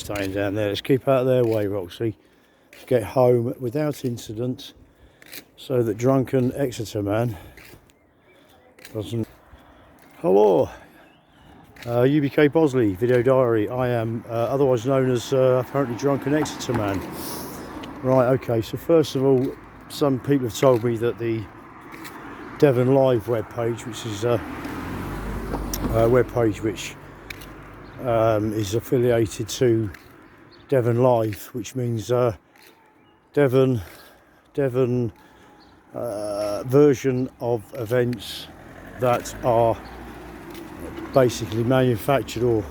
staying down there. Let's keep out of their way, Roxy. Let's get home without incident so that drunken Exeter man doesn't... Hello, UBK Bosley, video diary. I am otherwise known as apparently drunken Exeter man. Right, okay, so first of all, some people have told me that the Devon Live webpage, which is a webpage which is affiliated to Devon Live, which means Devon version of events that are basically manufactured or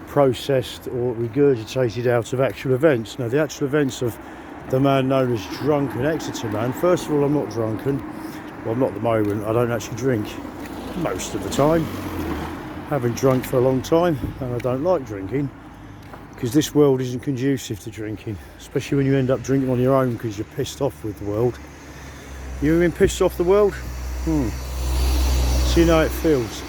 processed or regurgitated out of actual events. Now, the actual events of the man known as Drunken Exeter Man, first of all, I'm not drunken. Well, I'm not at the moment. I don't actually drink most of the time. Haven't drunk for a long time, and I don't like drinking because this world isn't conducive to drinking, especially when you end up drinking on your own because you're pissed off with the world. You ever been pissed off the world? So you know how it feels.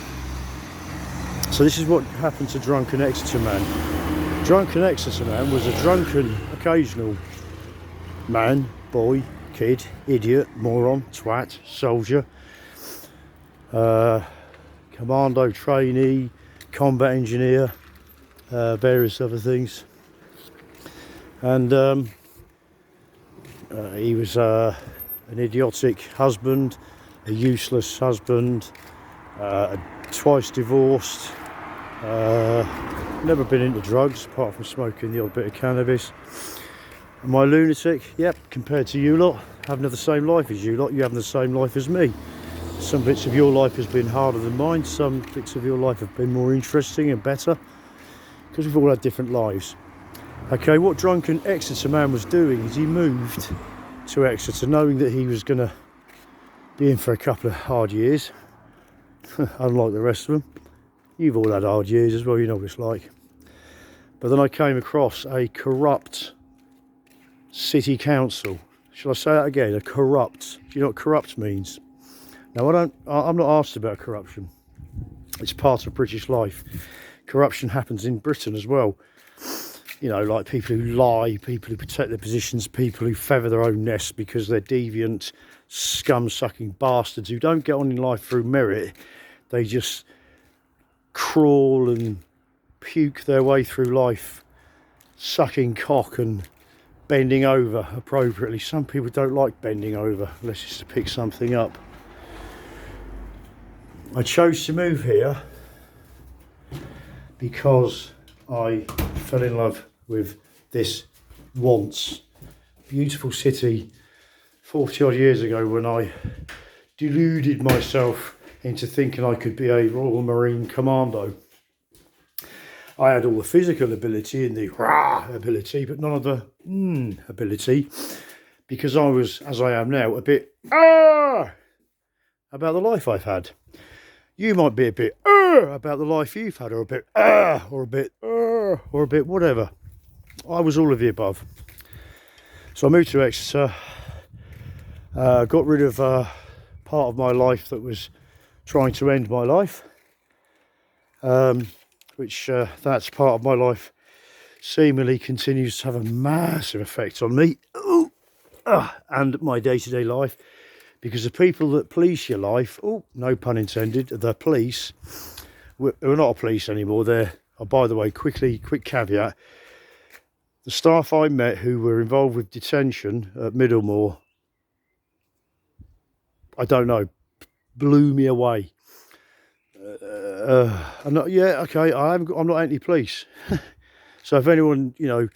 So this is what happened to Drunken Exeter Man. Drunken Exeter Man was a drunken, occasional man, boy, kid, idiot, moron, twat, soldier, commando trainee, combat engineer, various other things. And he was an idiotic husband, a useless husband, twice divorced, never been into drugs apart from smoking the odd bit of cannabis. Am I a lunatic? Yep, compared to you lot, having the same life as you lot, you having the same life as me. Some bits of your life has been harder than mine, some bits of your life have been more interesting and better, because we've all had different lives. Okay, what Drunken Exeter Man was doing is he moved to Exeter knowing that he was going to be in for a couple of hard years, unlike the rest of them. You've all had hard years as well, you know what it's like. But then I came across a corrupt city council. Shall I say that again? A corrupt. Do you know what corrupt means? Now, I'm not asked about corruption. It's part of British life. Corruption happens in Britain as well. You know, like people who lie, people who protect their positions, people who feather their own nests because they're deviant, scum-sucking bastards who don't get on in life through merit. They just crawl and puke their way through life, sucking cock and bending over appropriately. Some people don't like bending over unless it's to pick something up. I chose to move here because I fell in love with this once beautiful city 40 odd years ago when I deluded myself into thinking I could be a Royal Marine Commando. I had all the physical ability and the rah ability, but none of the ability, because I was, as I am now, a bit about the life I've had. You might be a bit about the life you've had, or a bit or a bit or a bit whatever. I was all of the above. So I moved to Exeter, got rid of part of my life that was trying to end my life, which that's part of my life seemingly continues to have a massive effect on me and my day-to-day life, because the people that police your life, no pun intended, the police, who are not a police anymore, they're, by the way, quick caveat, the staff I met who were involved with detention at Middlemore, I don't know, blew me away. I'm not anti-police. So if anyone, you know,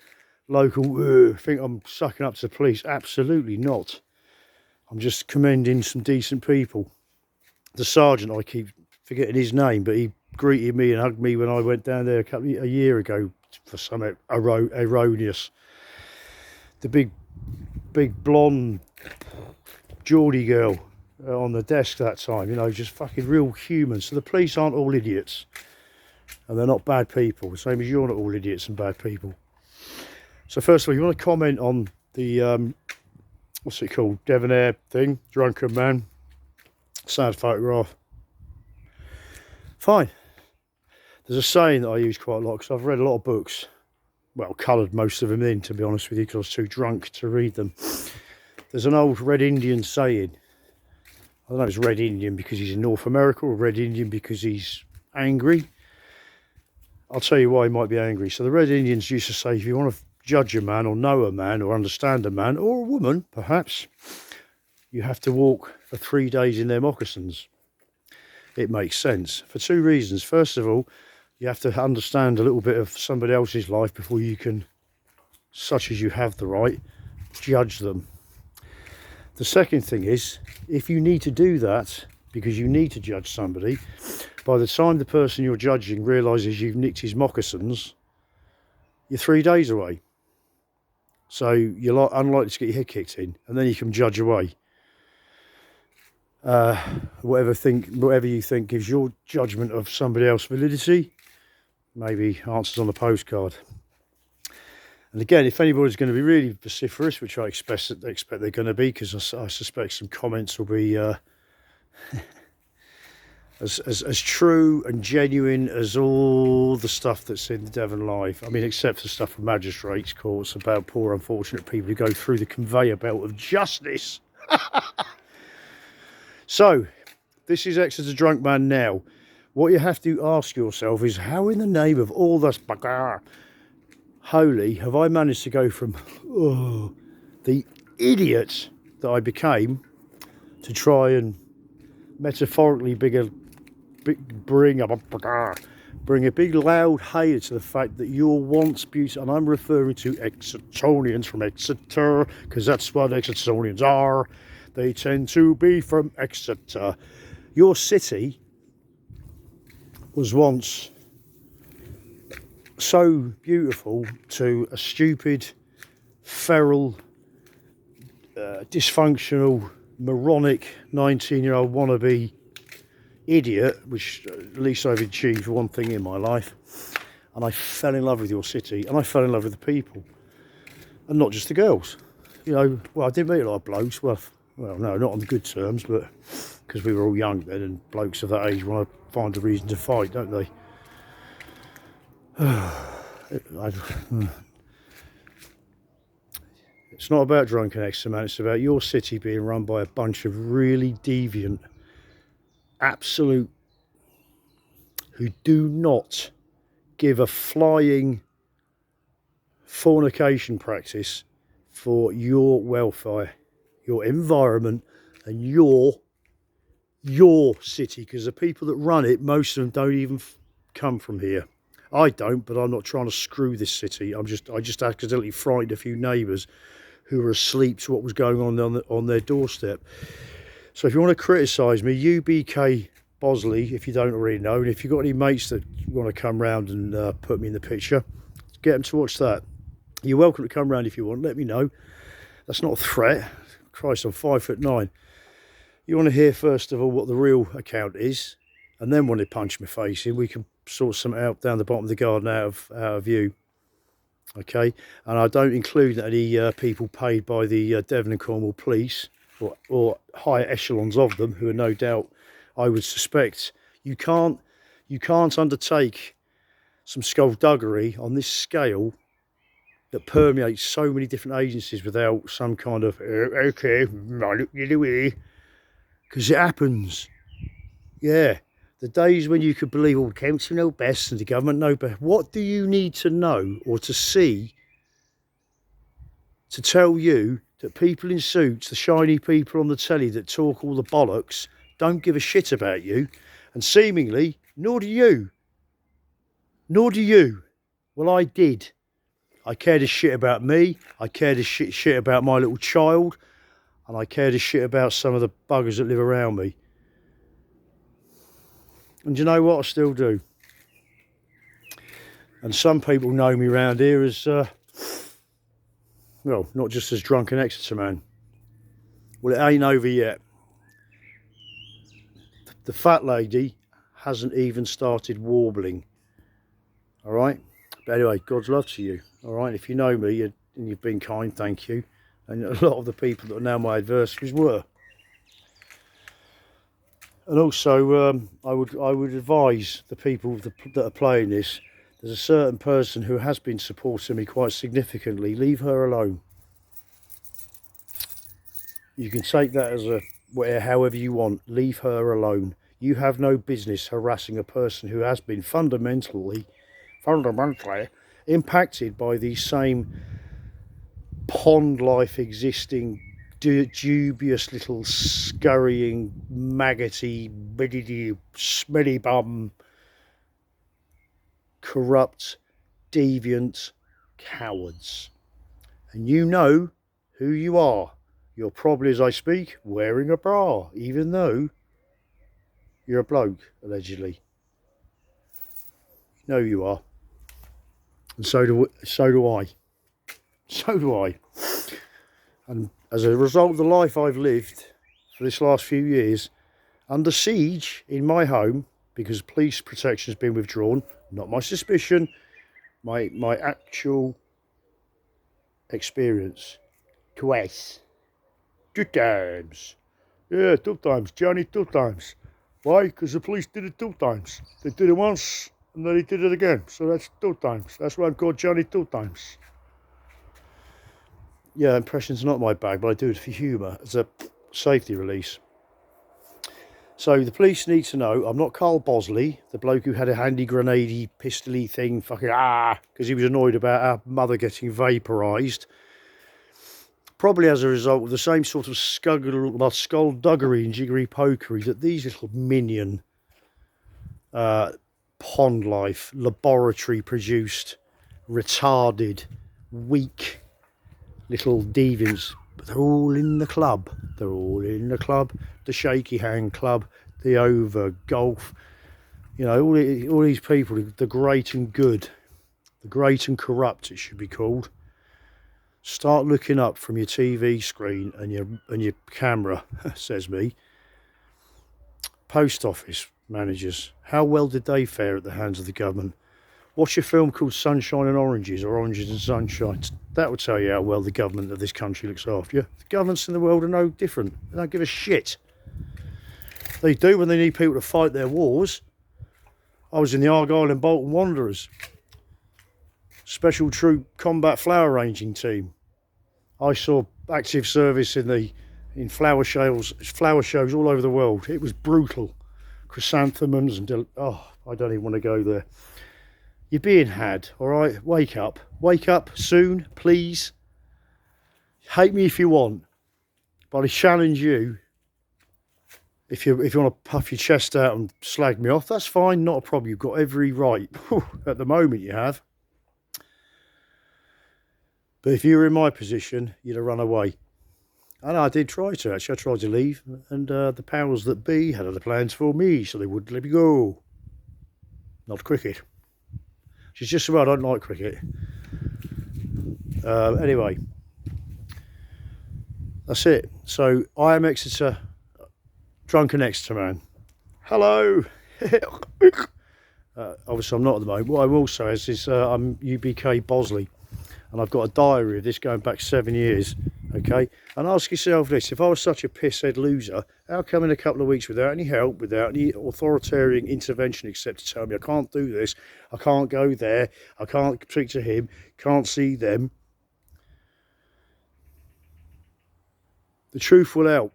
local think I'm sucking up to the police, absolutely not. I'm just commending some decent people. The sergeant, I keep forgetting his name, but he greeted me and hugged me when I went down there a year ago for something erroneous. The big blonde Geordie girl on the desk that time, you know, just fucking real humans. So the police aren't all idiots, and they're not bad people, the same as you're not all idiots and bad people. So first of all, you want to comment on the what's it called, Debonair thing, Drunken Man, sad photograph. Fine. There's a saying that I use quite a lot because I've read a lot of books, well, coloured most of them in, to be honest with you, because I was too drunk to read them. There's an old Red Indian saying. I don't know if it's Red Indian because he's in North America or Red Indian because he's angry. I'll tell you why he might be angry. So the Red Indians used to say, if you want to judge a man or know a man or understand a man or a woman, perhaps, you have to walk for 3 days in their moccasins. It makes sense for 2 reasons. First of all, you have to understand a little bit of somebody else's life before you can, such as you have the right, judge them. The second thing is, if you need to do that because you need to judge somebody, by the time the person you're judging realises you've nicked his moccasins, you're 3 days away. So you're unlikely to get your head kicked in, and then you can judge away. Whatever you think gives your judgment of somebody else validity, maybe answers on the postcard. And again, if anybody's going to be really vociferous, which I expect they're going to be, because I suspect some comments will be as true and genuine as all the stuff that's in the Devon Live. I mean, except for stuff from magistrates' courts about poor unfortunate people who go through the conveyor belt of justice. So, this is Exeter Drunk Man now. What you have to ask yourself is, how in the name of all this holy have I managed to go from the idiot that I became to try and metaphorically bring a big loud hail to the fact that you're once beautiful, and I'm referring to Exeterians from Exeter, because that's what Exeterians are. They tend to be from Exeter. Your city was once so beautiful to a stupid, feral, dysfunctional, moronic 19-year-old wannabe idiot, which at least I've achieved one thing in my life, and I fell in love with your city, and I fell in love with the people, and not just the girls. You know, well, I didn't meet a lot of blokes. Well, no, not on good terms, but because we were all young then, and blokes of that age want to find a reason to fight, don't they? It's not about drunken Exeter, man. It's about your city being run by a bunch of really deviant, absolute, who do not give a flying fornication practice for your welfare, your environment, and your city, because the people that run it, most of them don't even come from here. I don't, but I'm not trying to screw this city. I just accidentally frightened a few neighbours who were asleep to what was going on their doorstep. So if you want to criticise me, UBK Bosley, if you don't already know, and if you've got any mates that want to come round and put me in the picture, get them to watch that. You're welcome to come round if you want. Let me know. That's not a threat. Christ, I'm 5'9". You want to hear first of all what the real account is, and then when they punch my face in, we can sort something out down the bottom of the garden out of view. Okay, and I don't include any people paid by the Devon and Cornwall police or higher echelons of them, who are no doubt, I would suspect, you can't undertake some skullduggery on this scale that permeates so many different agencies without some kind of okay, because it happens. Yeah, the days when you could believe all the council know best and the government know best. What do you need to know or to see to tell you that people in suits, the shiny people on the telly that talk all the bollocks, don't give a shit about you, and seemingly nor do you. Well, I did. I cared a shit about me, I cared a shit about my little child, and I cared a shit about some of the buggers that live around me. And you know what? I still do. And some people know me round here as, well, not just as drunken Exeter man. Well, it ain't over yet. The fat lady hasn't even started warbling. All right? But anyway, God's love to you. All right? If you know me and you've been kind, thank you. And a lot of the people that are now my adversaries were. And also, I would advise the people that are playing this There's a certain person who has been supporting me quite significantly. Leave her alone. You can take that as however you want. Leave her alone. You have no business harassing a person who has been fundamentally impacted by these same pond life existing dubious little scurrying maggoty smelly bum corrupt deviant cowards. And you know who you are. You're probably, as I speak, wearing a bra, even though you're a bloke, allegedly. You know you are. And so do I. So do I. And as a result of the life I've lived for this last few years, under siege in my home, because police protection has been withdrawn, not my suspicion, my actual experience. Twice. 2 times. Yeah, 2 times. Johnny, 2 times. Why? Because the police did it 2 times. They did it once, and then they did it again. So that's 2 times. That's why I'm called Johnny 2 times. Yeah, impression's not my bag, but I do it for humour. As a safety release. So the police need to know I'm not Carl Bosley, the bloke who had a handy grenadey, pistol-y thing, fucking because he was annoyed about our mother getting vaporised. Probably as a result of the same sort of skullduggery and jiggery-pokery that these little minion pond life, laboratory-produced, retarded, weak little deviants. But they're all in the club. They're all in the club. The shaky hand club, the over golf. You know, all these people, the great and good, the great and corrupt, it should be called. Start looking up from your TV screen and your camera, says me. Post office managers, how well did they fare at the hands of the government? Watch a film called Sunshine and Oranges, or Oranges and Sunshine. That will tell you how well the government of this country looks after you. The governments in the world are no different. They don't give a shit. They do when they need people to fight their wars. I was in the Argyle and Bolton Wanderers. Special Troop Combat Flower Ranging Team. I saw active service in flower shows all over the world. It was brutal. Chrysanthemums and I don't even want to go there. You're being had, all right? Wake up soon, please. Hate me if you want, but I challenge you. If you want to puff your chest out and slag me off, that's fine, not a problem. You've got every right. At the moment, you have. But if you were in my position, you'd have run away. And I did try to, actually. I tried to leave, and the powers that be had other plans for me, so they wouldn't let me go. Not cricket. She's just about, I don't like cricket. Anyway, that's it. So I am Exeter, drunken Exeter man. Hello. Obviously I'm not at the moment. What I will say is I'm UBK Bosley, and I've got a diary of this going back 7 years. Okay, and ask yourself this: if I was such a pisshead loser, how come in a couple of weeks, without any help, without any authoritarian intervention except to tell me I can't do this, I can't go there, I can't speak to him, can't see them, the truth will out,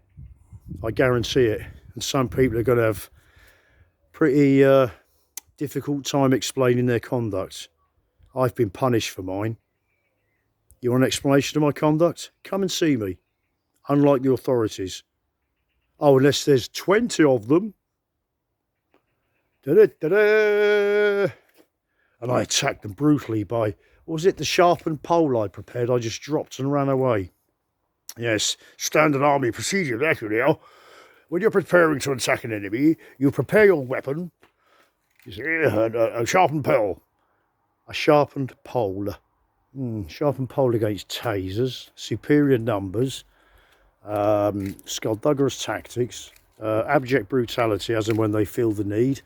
I guarantee it. And some people are going to have pretty difficult time explaining their conduct. I've been punished for mine. You want an explanation of my conduct? Come and see me. Unlike the authorities. Oh, unless there's 20 of them. Da-da-da-da. And I attacked them brutally by, what was it, the sharpened pole I prepared? I just dropped and ran away. Yes, standard army procedure, that you know. When you're preparing to attack an enemy, you prepare your weapon. You see, a sharpened pole. A sharpened pole. Sharpened pole against tasers, superior numbers, skullduggerous tactics, abject brutality as and when they feel the need.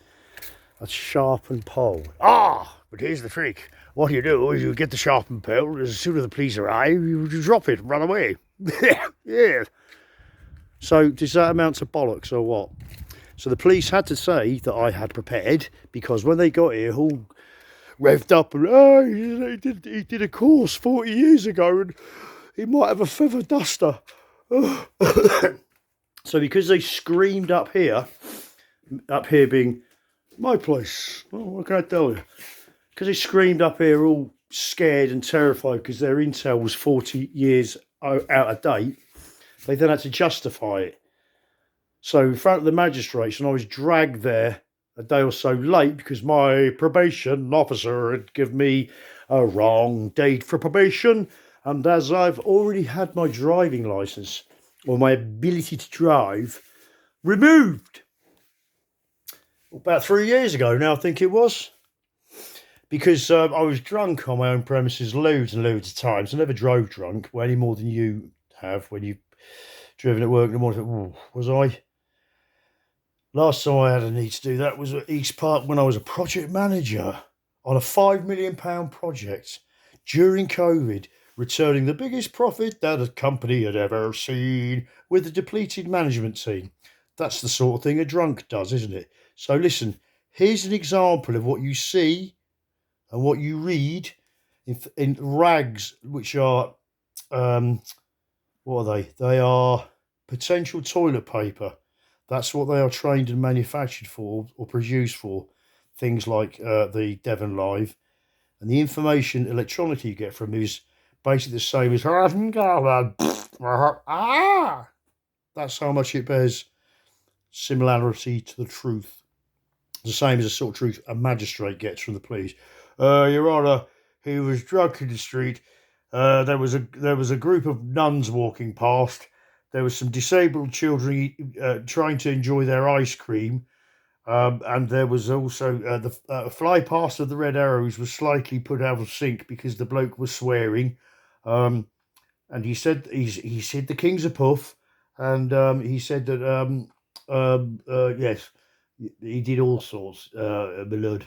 A sharpened pole. But here's the trick. What you do is you get the sharpened pole, as soon as the police arrive, you drop it and run away. Yeah. So does that amount to bollocks or what? So the police had to say that I had prepared, because when they got here, all revved up and he did a course 40 years ago and he might have a feather duster. So because they screamed up here being my place, well, what can I tell you? Because they screamed up here all scared and terrified because their intel was 40 years out of date, they then had to justify it. So in front of the magistrates, and I was dragged there a day or so late because my probation officer had given me a wrong date for probation. And as I've already had my driving license, or my ability to drive, removed about 3 years ago now, I think it was, because I was drunk on my own premises loads and loads of times. I never drove drunk, well, any more than you have when you've driven at work in the morning. Ooh, was I? Last time I had a need to do that was at East Park when I was a project manager on a £5 million project during COVID, returning the biggest profit that a company had ever seen with a depleted management team. That's the sort of thing a drunk does, isn't it? So listen, here's an example of what you see and what you read in rags, which are, what are they? They are potential toilet paper. That's what they are trained and manufactured for or produced for. Things like the Devon Live. And the information electronically you get from them is basically the same as that's how much it bears similarity to the truth. The same as the sort of truth a magistrate gets from the police. Your Honour, he was drunk in the street. There was a group of nuns walking past. There was some disabled children trying to enjoy their ice cream. And there was also the fly past of the Red Arrows was slightly put out of sync because the bloke was swearing. And he said the King's a puff, and he said that yes, he did all sorts, my lord.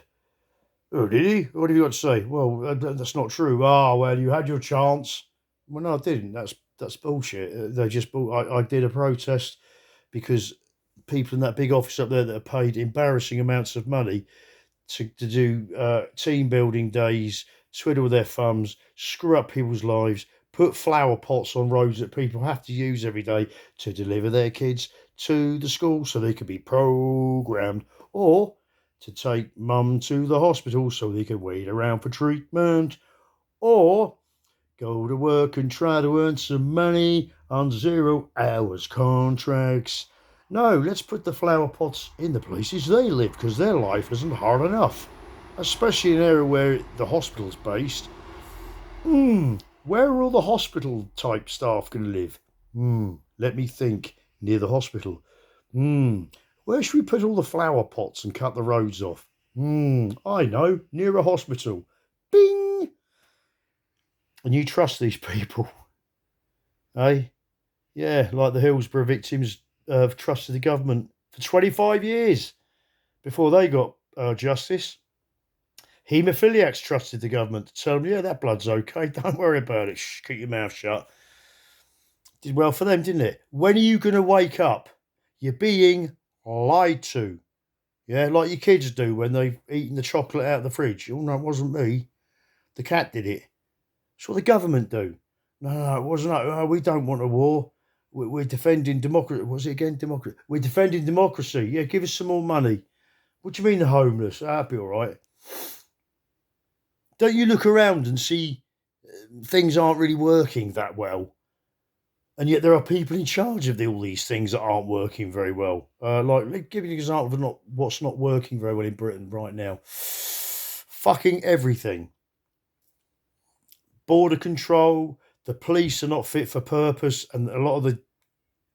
Oh, did he? What have you got to say? Well, that's not true. Ah, well, you had your chance. Well, no, I didn't. That's bullshit. They just I did a protest because people in that big office up there that are paid embarrassing amounts of money to do team building days, twiddle their thumbs, screw up people's lives, put flower pots on roads that people have to use every day to deliver their kids to the school so they could be programmed, or to take mum to the hospital so they could wait around for treatment, or go to work and try to earn some money on 0 hours contracts. No, let's put the flower pots in the places they live because their life isn't hard enough, especially in an area where the hospital's based. Where are all the hospital type staff going to live? Let me think. Near the hospital. Where should we put all the flower pots and cut the roads off? I know, near a hospital. Bing! And you trust these people? Eh? Yeah, like the Hillsborough victims have trusted the government for 25 years before they got justice. Haemophiliacs trusted the government to tell them, yeah, that blood's okay, don't worry about it, shh, keep your mouth shut. Did well for them, didn't it? When are you going to wake up? You're being lied to. Yeah, like your kids do when they've eaten the chocolate out of the fridge. Oh, no, it wasn't me. The cat did it. That's what the government do. No, it wasn't. No, we don't want a war. We're defending democracy. Was it again democracy? We're defending democracy. Yeah, give us some more money. What do you mean the homeless? That'll be all right. Don't you look around and see things aren't really working that well? And yet there are people in charge of all these things that aren't working very well. Like, give you an example of what's not working very well in Britain right now. Fucking everything. Border control, the police are not fit for purpose, and a lot of the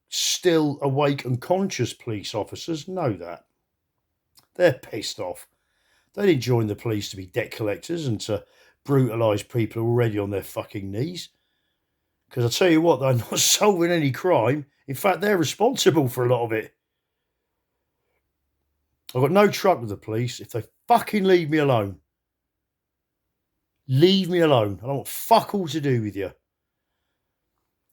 still awake and conscious police officers know that. They're pissed off. They didn't join the police to be debt collectors and to brutalise people already on their fucking knees. Because I tell you what, they're not solving any crime. In fact, they're responsible for a lot of it. I've got no truck with the police. If they fucking leave me alone. Leave me alone. I don't want fuck all to do with you.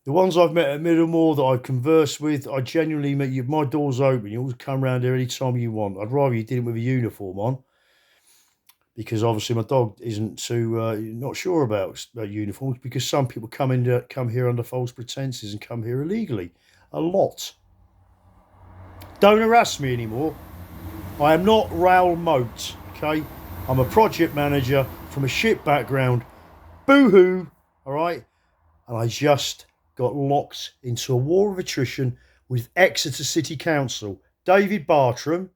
The ones I've met at Middlemore that I've conversed with, I genuinely met you. My door's open. You always come round here any time you want. I'd rather you did it with a uniform on. because obviously my dog isn't too not sure about uniforms, because some people come here under false pretenses and come here illegally a lot. Don't harass me anymore. I am not Raoul Moat, okay? I'm a project manager from a ship background. Boo-hoo, all right? And I just got locked into a war of attrition with Exeter City Council. David Bartram,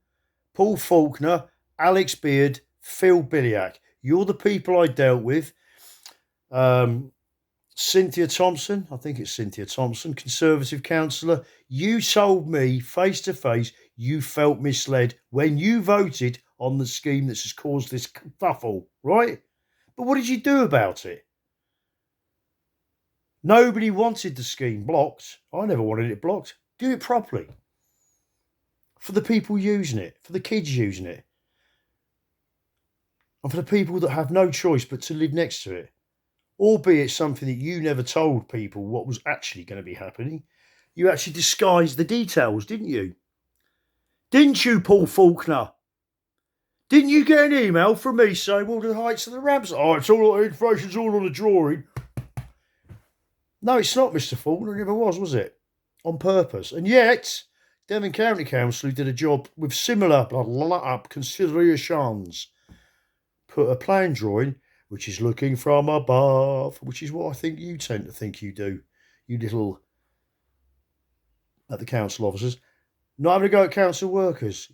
Paul Faulkner, Alex Beard, Phil Billiack. You're the people I dealt with. Cynthia Thompson, I think it's Cynthia Thompson, Conservative councillor. You told me face to face you felt misled when you voted on the scheme that's just caused this kerfuffle, right? But what did you do about it? Nobody wanted the scheme blocked. I never wanted it blocked. Do it properly. For the people using it, for the kids using it, and for the people that have no choice but to live next to it. Albeit something that you never told people what was actually going to be happening. You actually disguised the details, didn't you? Didn't you, Paul Faulkner? Didn't you get an email from me saying, well, the heights of the ramps? Oh, it's all, information's all on the drawing. No, it's not, Mr. Faulkner. It never was it? On purpose. And yet, Devon County Council, who did a job with similar considerations, put a plan drawing which is looking from above, which is what I think you tend to think you do, you little, at the council officers. Not having to go at council workers.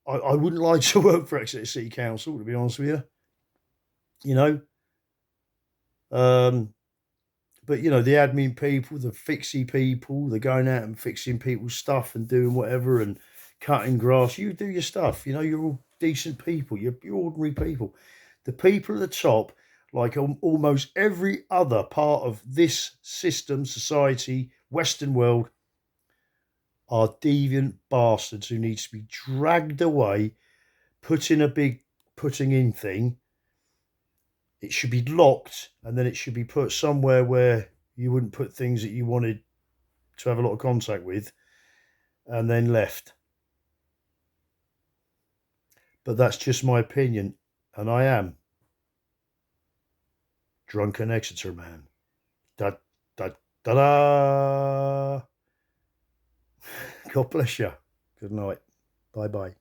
I wouldn't like to work for Exeter City Council, to be honest with you. You know? But, you know, the admin people, the fixie people, they're going out and fixing people's stuff and doing whatever and cutting grass. You do your stuff. You know, you're all decent people. You're ordinary people. The people at the top, like almost every other part of this system, society, Western world, are deviant bastards who need to be dragged away, put in a big putting in thing. It should be locked, and then it should be put somewhere where you wouldn't put things that you wanted to have a lot of contact with, and then left. But that's just my opinion, and I am Drunken Exeter Man. Da da da da. God bless you. Good night. Bye bye.